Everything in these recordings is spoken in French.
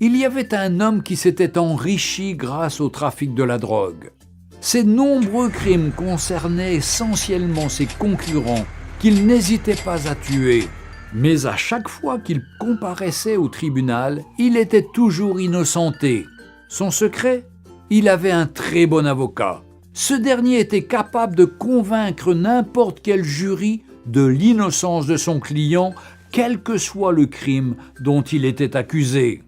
Il y avait un homme qui s'était enrichi grâce au trafic de la drogue. Ses nombreux crimes concernaient essentiellement ses concurrents qu'il n'hésitait pas à tuer. Mais à chaque fois qu'il comparaissait au tribunal, il était toujours innocenté. Son secret ? Il avait un très bon avocat. Ce dernier était capable de convaincre n'importe quel jury de l'innocence de son client, quel que soit le crime dont il était accusé.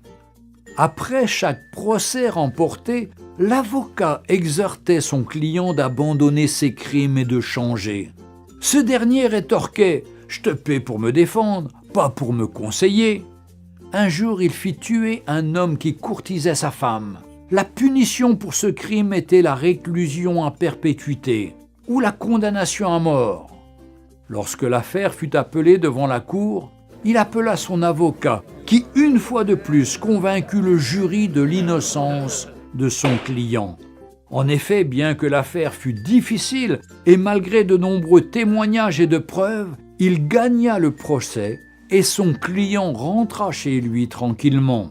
Après chaque procès remporté, l'avocat exhortait son client d'abandonner ses crimes et de changer. Ce dernier rétorquait « Je te paie pour me défendre, pas pour me conseiller ». Un jour, il fit tuer un homme qui courtisait sa femme. La punition pour ce crime était la réclusion à perpétuité ou la condamnation à mort. Lorsque l'affaire fut appelée devant la cour, il appela son avocat qui, une fois de plus, convaincut le jury de l'innocence de son client. En effet, bien que l'affaire fût difficile et malgré de nombreux témoignages et de preuves, il gagna le procès et son client rentra chez lui tranquillement.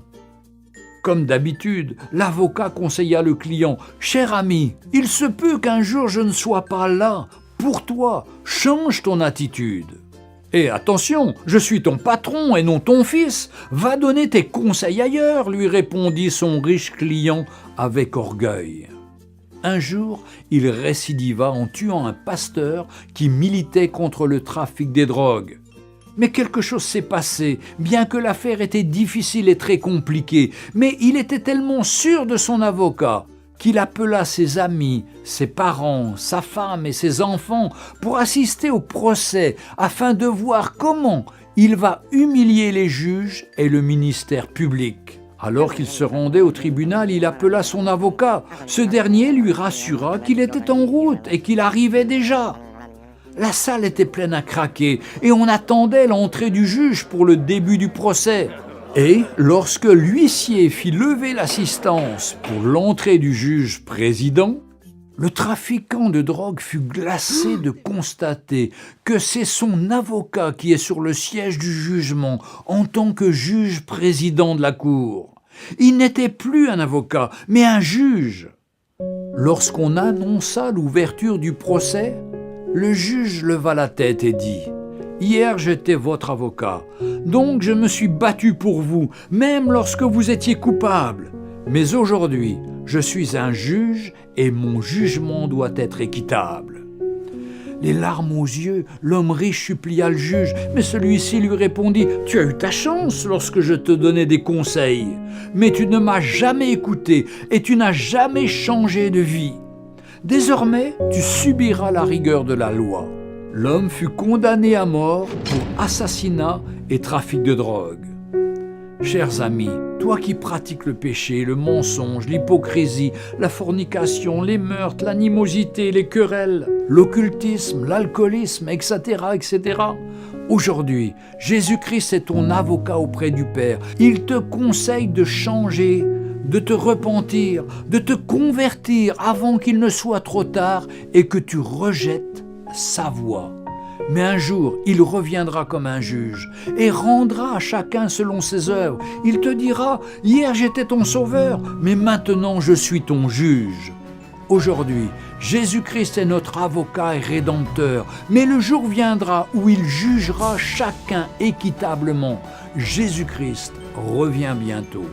Comme d'habitude, l'avocat conseilla le client « Cher ami, il se peut qu'un jour je ne sois pas là. Pour toi, change ton attitude. Et attention, je suis ton patron et non ton fils. Va donner tes conseils ailleurs, lui répondit son riche client avec orgueil. Un jour, il récidiva en tuant un pasteur qui militait contre le trafic des drogues. Mais quelque chose s'est passé, bien que l'affaire était difficile et très compliquée, mais il était tellement sûr de son avocat qu'il appela ses amis, ses parents, sa femme et ses enfants pour assister au procès afin de voir comment il va humilier les juges et le ministère public. Alors qu'il se rendait au tribunal, il appela son avocat. Ce dernier lui rassura qu'il était en route et qu'il arrivait déjà. La salle était pleine à craquer et on attendait l'entrée du juge pour le début du procès. Et lorsque l'huissier fit lever l'assistance pour l'entrée du juge président, le trafiquant de drogue fut glacé de constater que c'est son avocat qui est sur le siège du jugement en tant que juge président de la cour. Il n'était plus un avocat, mais un juge. Lorsqu'on annonça l'ouverture du procès, le juge leva la tête et dit « Hier, j'étais votre avocat, donc je me suis battu pour vous, même lorsque vous étiez coupable. Mais aujourd'hui, je suis un juge et mon jugement doit être équitable. » Les larmes aux yeux, l'homme riche supplia le juge, mais celui-ci lui répondit « Tu as eu ta chance lorsque je te donnais des conseils, mais tu ne m'as jamais écouté et tu n'as jamais changé de vie. Désormais, tu subiras la rigueur de la loi. » L'homme fut condamné à mort pour assassinat et trafic de drogue. Chers amis, toi qui pratiques le péché, le mensonge, l'hypocrisie, la fornication, les meurtres, l'animosité, les querelles, l'occultisme, l'alcoolisme, etc., etc., aujourd'hui, Jésus-Christ est ton avocat auprès du Père. Il te conseille de changer, de te repentir, de te convertir avant qu'il ne soit trop tard et que tu rejettes sa voix. Mais un jour, il reviendra comme un juge et rendra à chacun selon ses œuvres. Il te dira « Hier j'étais ton sauveur, mais maintenant je suis ton juge. » Aujourd'hui, Jésus-Christ est notre avocat et rédempteur, mais le jour viendra où il jugera chacun équitablement. Jésus-Christ revient bientôt.